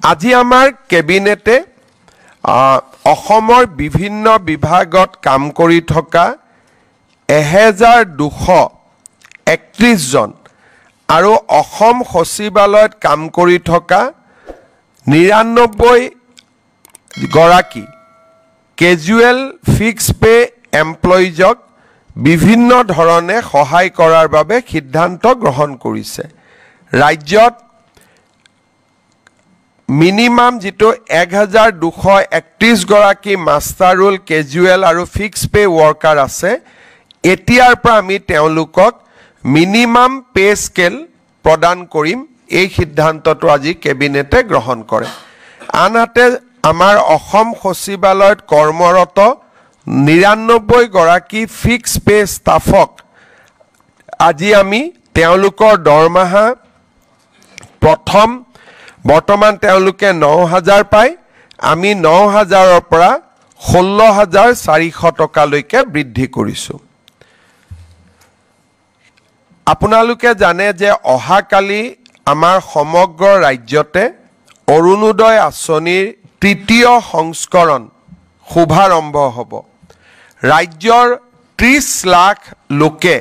আজি আমাৰ কেবিনেটে অসমৰ বিভিন্ন বিভাগত কাম কৰি থকা 1231 জন আৰু অসম সচিবালয়ত কাম কৰি থকা 99 গৰাকী কেজুৱেল ফিক্স পে এমপ্লয়িজক বিভিন্ন ধৰণে সহায় কৰাৰ বাবে সিদ্ধান্ত গ্ৰহণ কৰিছে। ৰাজ্যত মিনিমাম যেটো 1231 গৰাকী মাষ্টাৰ ৰোল কেজুৱেল আৰু ফিক্স পে ৱৰ্কাৰ আছে, এতিয়াৰ পৰা আমি তেওঁলোকক মিনিমাম পে স্কেল প্ৰদান কৰিম। এই সিদ্ধান্তটো আজি কেবিনেটে গ্ৰহণ কৰে। আনহাতে আমাৰ অসম সচিবালয়ত কৰ্মৰত 99 গৰাকী ফিক্স পে ষ্টাফক আজি আমি তেওঁলোকৰ দৰমহা বৰ্তমান তেওঁলোকে 9000 পায়, আমি 9000ৰ পৰা 16400 টকালৈকে বৃদ্ধি কৰিছোঁ। আপোনালোকে জানে যে অহাকালি আমাৰ সমগ্ৰ ৰাজ্যতে অৰুণোদয় আঁচনিৰ তৃতীয় সংস্কৰণ শুভাৰম্ভ হ'ব। ৰাজ্যৰ 30 লাখ লোকে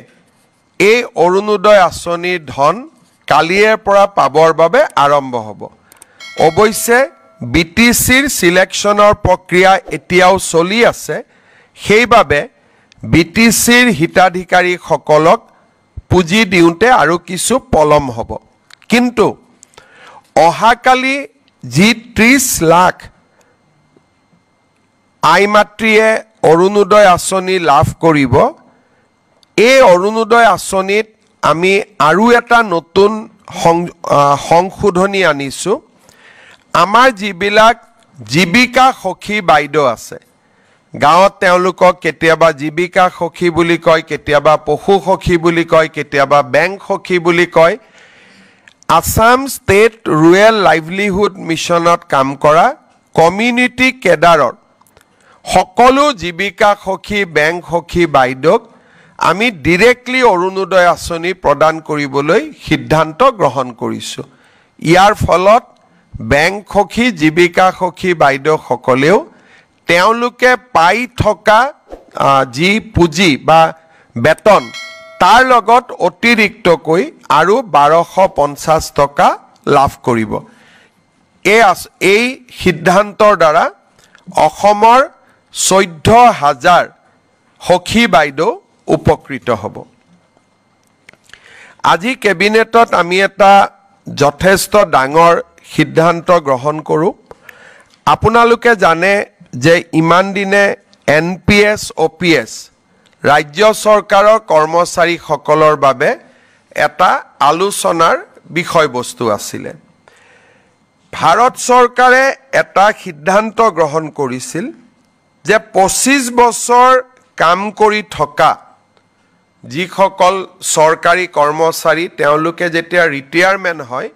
এই অৰুণোদয় আঁচনিৰ ধন কালিৰ পৰা পাবৰ বাবে আৰম্ভ হ'ব। অৱশ্যে বিটিচিৰ সিলেকশ্যনৰ প্ৰক্ৰিয়া এতিয়াও চলি আছে, সেইবাবে বিটিচিৰ হিতাধিকাৰীসকলক পুঁজি দিওঁতে আৰু কিছু পলম হ'ব। কিন্তু অহাকালি যি 30 লাখ আই মাতৃয়ে অৰুণোদয় আঁচনি লাভ কৰিব, এই অৰুণোদয় আঁচনিত আমি আৰু এটা নতুন সংশোধনী আনিছোঁ। আমাৰ যিবিলাক জীৱিকা সখী বাইদেউ আছে, গাঁৱত তেওঁলোকক কেতিয়াবা জীৱিকা সখী বুলি কয়, কেতিয়াবা পশু সখী বুলি কয়, কেতিয়াবা বেংক সখী বুলি কয়। আসাম ষ্টেট ৰুৰেল লাইভলিহুড মিছনত কাম কৰা কমিউনিটি কেডাৰৰ সকলো জীৱিকা সখী বেংক সখী বাইদেউক আমি ডিৰেক্টলি অৰুণোদয় আঁচনি প্ৰদান কৰিবলৈ সিদ্ধান্ত গ্ৰহণ কৰিছোঁ। ইয়াৰ ফলত বেংক সখী জীৱিকা সখী বাইদেউসকলেও তেওঁলোকে পাই থকা যি পুঁজি বা বেতন তাৰ লগত অতিৰিক্তকৈ আৰু 1250 টকা লাভ কৰিব। এই সিদ্ধান্তৰ দ্বাৰা অসমৰ 14,000 সখী বাইদেউ উপকৃত হ'ব। আজি কেবিনেটত আমি এটা যথেষ্ট ডাঙৰ সিদ্ধান্ত গ্ৰহণ কৰোঁ। আপোনালোকে জানে যে ইমান দিনে NPS OPS ৰাজ্য চৰকাৰৰ কৰ্মচাৰীসকলৰ বাবে এটা আলোচনাৰ বিষয়বস্তু আছিলে। ভাৰত চৰকাৰে এটা সিদ্ধান্ত গ্ৰহণ কৰিছিল যে 25 বছৰ কাম কৰি থকা যিসকল চৰকাৰী কৰ্মচাৰী তেওঁলোকে যেতিয়া ৰিটায়াৰমেণ্ট হয়,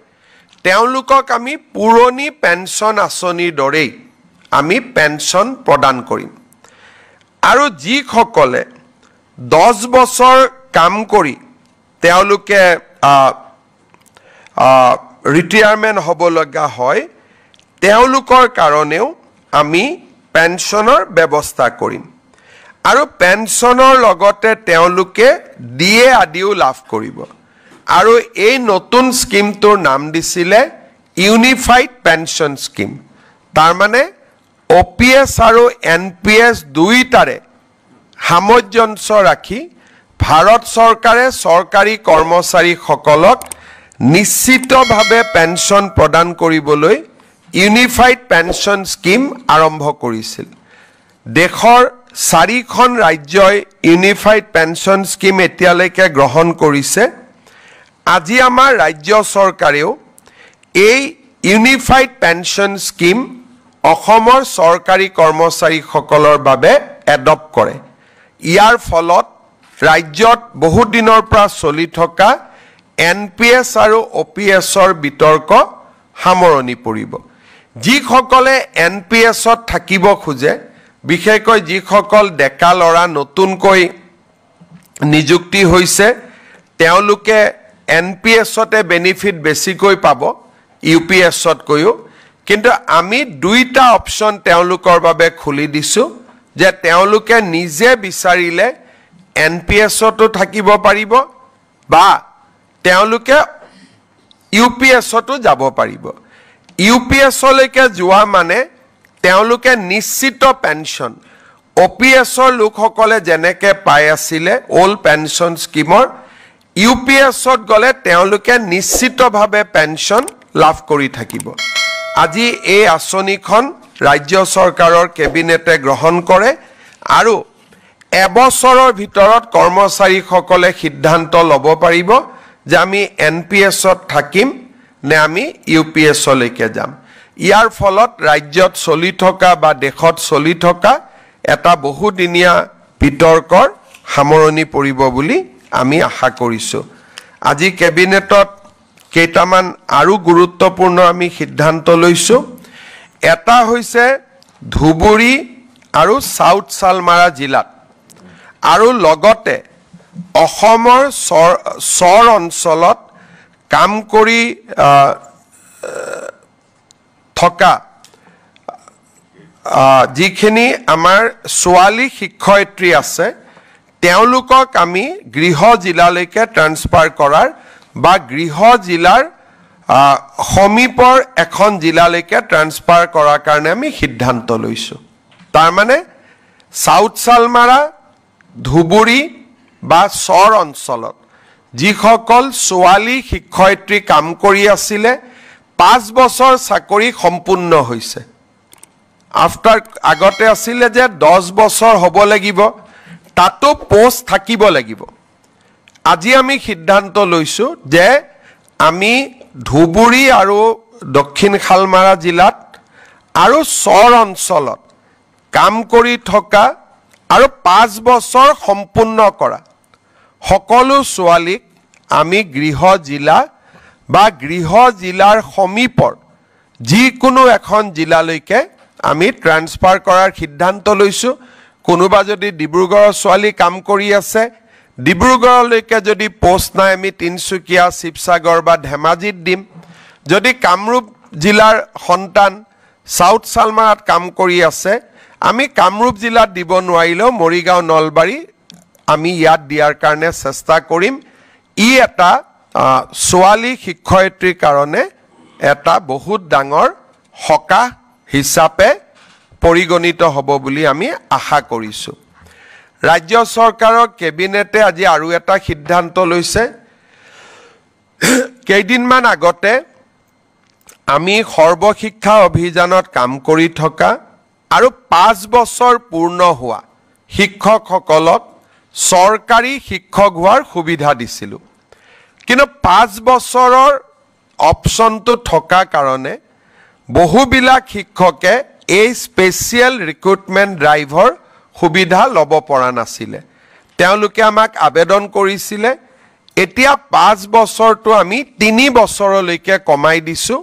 তেওঁলোকক আমি পুৰণি পেঞ্চন আঁচনিৰ দৰেই আমি পেঞ্চন প্ৰদান কৰিম। আৰু যিসকলে 10 বছৰ কাম কৰি তেওঁলোকে ৰিটায়াৰমেণ্ট হ'ব লগা হয়, তেওঁলোকৰ কাৰণেও আমি পেঞ্চনৰ ব্যৱস্থা কৰিম। আৰু পেঞ্চনৰ লগতে তেওঁলোকে DA আদিও লাভ কৰিব। আৰু এই নতুন স্কিমটোৰ নাম দিছিলে ইউনিফাইড পেঞ্চন স্কিম। তাৰমানে OPS আৰু NPS দুইটাৰে সামঞ্জস্য ৰাখি ভাৰত চৰকাৰে চৰকাৰী কৰ্মচাৰীসকলক নিশ্চিতভাৱে পেঞ্চন প্ৰদান কৰিবলৈ ইউনিফাইড পেঞ্চন স্কিম আৰম্ভ কৰিছিল। দেশৰ 4খন ৰাজ্যই ইউনিফাইড পেঞ্চন স্কিম এতিয়ালৈকে গ্ৰহণ কৰিছে। আজি আমাৰ ৰাজ্য চৰকাৰেও এই ইউনিফাইড পেঞ্চন স্কিম অসমৰ চৰকাৰী কৰ্মচাৰীসকলৰ বাবে এডপ্ট কৰে। ইয়াৰ ফলত ৰাজ্যত বহু দিনৰ পৰা চলি থকা NPS আৰু OPSৰ বিতৰ্ক সামৰণি পৰিব। যিসকলে NPSত থাকিব খোজে, বিশেষকৈ যিসকল ডেকা ল'ৰা নতুনকৈ নিযুক্তি হৈছে, তেওঁলোকে NPSতে বেনিফিট বেছিকৈ পাব UPSতকৈও। কিন্তু আমি দুইটা অপশন তেওঁলোকৰ বাবে খুলি দিছো যে তেওঁলোকে নিজে বিচাৰিলে এনপিএছতো থাকিব পাৰিব বা তেওঁলোকে ইউপিএছতো যাব পাৰিব ইউপিএছলৈকে যোৱা মানে তেওঁলোকে নিশ্চিত পেনশন ওপিএছৰ লোকসকলে যেনেকৈ পাই আছিলে ওল্ড পেনশন স্কিমৰ ইউপিএছত গ'লে তেওঁলোকে নিশ্চিতভাৱে পেনশন লাভ কৰি থাকিব আজি এই আঁচনিখন ৰাজ্য চৰকাৰৰ কেবিনেটে গ্ৰহণ কৰে আৰু এবছৰৰ ভিতৰত কৰ্মচাৰীসকলে সিদ্ধান্ত ল'ব পাৰিব যে আমি এনপিএছত থাকিম নে আমি ইউপিএছলৈকে যাম ইয়াৰ ফলত ৰাজ্যত চলি থকা বা দেশত চলি থকা এটা বহুদিনীয়া বিতৰ্কৰ সামৰণি পৰিব বুলি আমি আশা কৰিছো আজি কেবিনেটত কেইটামান আৰু গুৰুত্বপূৰ্ণ আমি সিদ্ধান্ত লৈছো এটা হৈছে ধুবুৰী আৰু সাউথ সালমাৰা জিলাত আৰু লগতে অসমৰ চৰ অঞ্চলত কাম কৰি থকা যিখিনি আমাৰ ছোৱালী শিক্ষয়িত্ৰী আছে তেওঁলোকক আমি গৃহ জিলালৈকে ট্ৰান্সফাৰ কৰাৰ বা গৃহ জিলাৰ সমীপৰ এখন জিলালৈকে ট্ৰান্সফাৰ কৰাৰ কাৰণে আমি সিদ্ধান্ত লৈছো তাৰ মানে সাউথ সালমাৰা ধুবুৰী বা চৰ অঞ্চলত যিসকল ছোৱালী শিক্ষয়িত্ৰী কাম কৰি আছিলে 5 বছৰ চাকৰি সম্পূৰ্ণ হৈছে আফটাৰ আগতে আছিলে যে 10 বছৰ হ'ব লাগিব তাতো পোষ্ট থাকিব লাগিব আজি আমি সিদ্ধান্ত লৈছো যে আমি ধুবুৰী আৰু দক্ষিণ খালমাৰা জিলাত আৰু চৰ অঞ্চলত কাম কৰি থকা আৰু 5 বছৰ সম্পূৰ্ণ কৰা সকলো ছোৱালীক আমি গৃহ জিলা বা গৃহ জিলাৰ সমীপৰ যিকোনো এখন জিলালৈকে আমি ট্ৰান্সফাৰ কৰাৰ সিদ্ধান্ত লৈছো কোনোবা যদি ডিব্ৰুগড়ৰ ছোৱালী কাম কৰি আছে ডিব্ৰুগড়লৈকে যদি পোষ্ট নাই আমি তিনসুকীয়া শিৱসাগৰ বা ধেমাজিত দিম যদি কামৰূপ জিলাৰ সন্তান সাউথ সালমাৰাত কাম কৰি আছে আমি কামৰূপ জিলাত দিব নোৱাৰিলেও মৰিগাঁও নলবাৰী আমি ইয়াত দিয়াৰ কাৰণে চেষ্টা কৰিম ই এটা ছোৱালী শিক্ষয়িত্ৰীৰ কাৰণে এটা বহুত ডাঙৰ হকা হিচাপে পৰিগণিত হ'ব বুলি আমি আশা কৰিছো ৰাজ্য চৰকাৰৰ কেবিনেটে আজি আৰু এটা সিদ্ধান্ত লৈছে কেইদিনমান আগতে আমি সৰ্বশিক্ষা অভিযানত কাম কৰি থকা আৰু 5 বছৰ পূৰ্ণ হোৱা শিক্ষকসকলক চৰকাৰী শিক্ষক হোৱাৰ সুবিধা দিছিলো কিন্তু 5 বছৰৰ অপচনটো থকা কাৰণে বহুবিলাক শিক্ষকে এই স্পেচিয়েল ৰিক্ৰুটমেন্ট ড্ৰাইভৰ সুবিধা ল'ব পৰা নাছিলে তেওঁলোকে আমাক আবেদন কৰিছিলে এতিয়া 5 বছৰটো আমি 3 বছৰলৈকে কমাই দিছো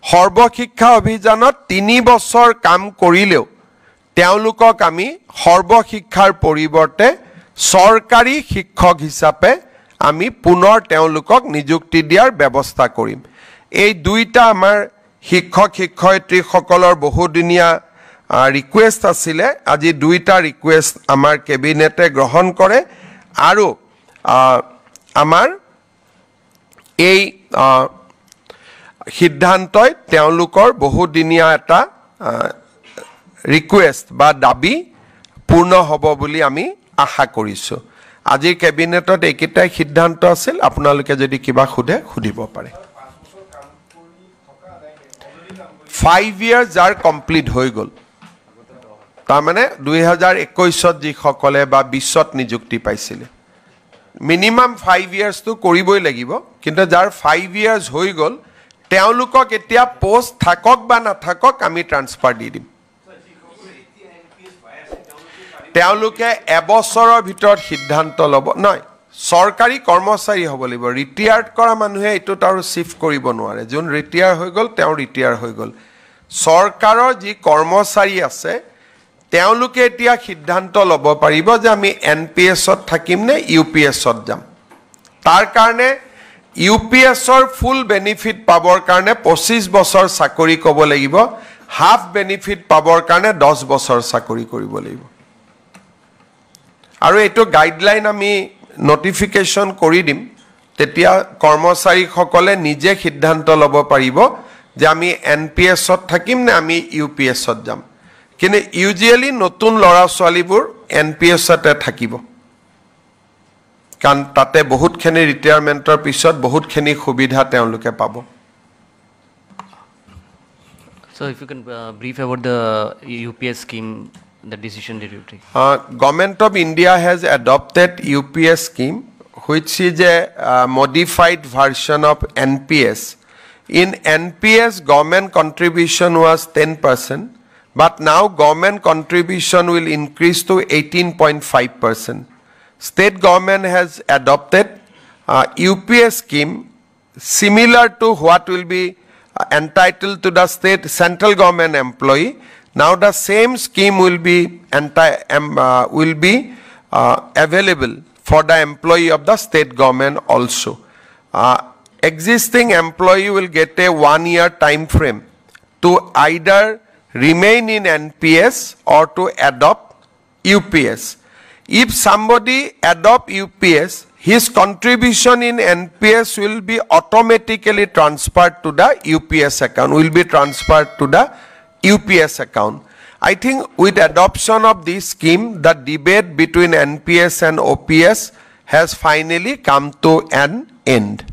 সৰ্বশিক্ষা অভিযানত 3 বছৰ কাম কৰিলেও তেওঁলোকক আমি সৰ্বশিক্ষাৰ পৰিৱৰ্তে চৰকাৰী শিক্ষক হিচাপে আমি পুনৰ তেওঁলোকক নিযুক্তি দিয়াৰ ব্যৱস্থা কৰিম এই দুইটা আমাৰ শিক্ষক শিক্ষয়িত্ৰীসকলৰ বহুদিনীয়া ৰিকুৱেষ্ট আছিলে আজি দুইটা ৰিকুৱেষ্ট আমাৰ কেবিনেটে গ্ৰহণ কৰে আৰু আমাৰ এই সিদ্ধান্তই তেওঁলোকৰ বহুদিনীয়া এটা ৰিকুৱেষ্ট বা দাবী পূৰ্ণ হ'ব বুলি আমি আশা কৰিছো আজিৰ কেবিনেটত এইকেইটাই সিদ্ধান্ত আছিল আপোনালোকে যদি কিবা খুদে খুদিব পাৰে 5 years যাৰ কমপ্লিট হৈ গ'ল তাৰ মানে 2021ত যিসকলে বা 20ত নিযুক্তি পাইছিলে মিনিমাম 5 years তো কৰিবই লাগিব কিন্তু যাৰ 5 years হৈ গ'ল তেওঁলোকক এতিয়া পোষ্ট থাকক বা নাথাকক আমি ট্ৰান্সফাৰ দি দিম তেওঁলোকে এবছৰৰ ভিতৰত সিদ্ধান্ত ল'ব নহয় চৰকাৰী কৰ্মচাৰী হ'ব লাগিব ৰিটায়াৰ্ড কৰা মানুহে এটো তাৰ শিফট কৰিব নোৱাৰে যোন ৰিটায়াৰ হৈ গ'ল তেওঁ ৰিটায়াৰ হৈ গ'ল চৰকাৰৰ যি কৰ্মচাৰী আছে তেওঁলোকে এতিয়া সিদ্ধান্ত ল'ব পাৰিব যে আমি এনপিএছত থাকিম নে ইউপিএছত যাম তাৰ কাৰণে ইউপিএছৰ ফুল বেনিফিট পাবৰ কাৰণে 25 বছৰ চাকৰি কৰিব লাগিব হাফ বেনিফিট পাবৰ কাৰণে 10 বছৰ চাকৰি কৰিব লাগিব আৰু এটো গাইডলাইন আমি নোটিফিকেশন কৰি দিম তেতিয়া কৰ্মচাৰীসকলে নিজে সিদ্ধান্ত ল'ব পাৰিব যে আমি এনপিএছত থাকিম নে আমি ইউপিএছত যাম কিন্তু ইউজুৱেলি নতুন লৰা ছোৱালীবোৰ এনপিএছতে থাকিব কাৰণ তাতে বহুতখিনি ৰিটায়াৰমেন্টৰ পিছত বহুতখিনি সুবিধা তেওঁলোকে পাব So if you can brief about the UPS scheme, the decision that you take. Government of India has adopted UPS scheme which is a modified version of NPS. In NPS government contribution was 10%. But now government contribution will increase to 18.5%. State government has adopted UPS scheme similar to what will be entitled to the state central government employee. Now the same scheme will be available for the employee of the state government also. Existing employee will get a 1-year time frame to either remain in NPS or to adopt UPS. If somebody adopt UPS, his contribution in NPS will be automatically transferred to the UPS account, I think with adoption of this scheme, the debate between NPS and OPS has finally come to an end.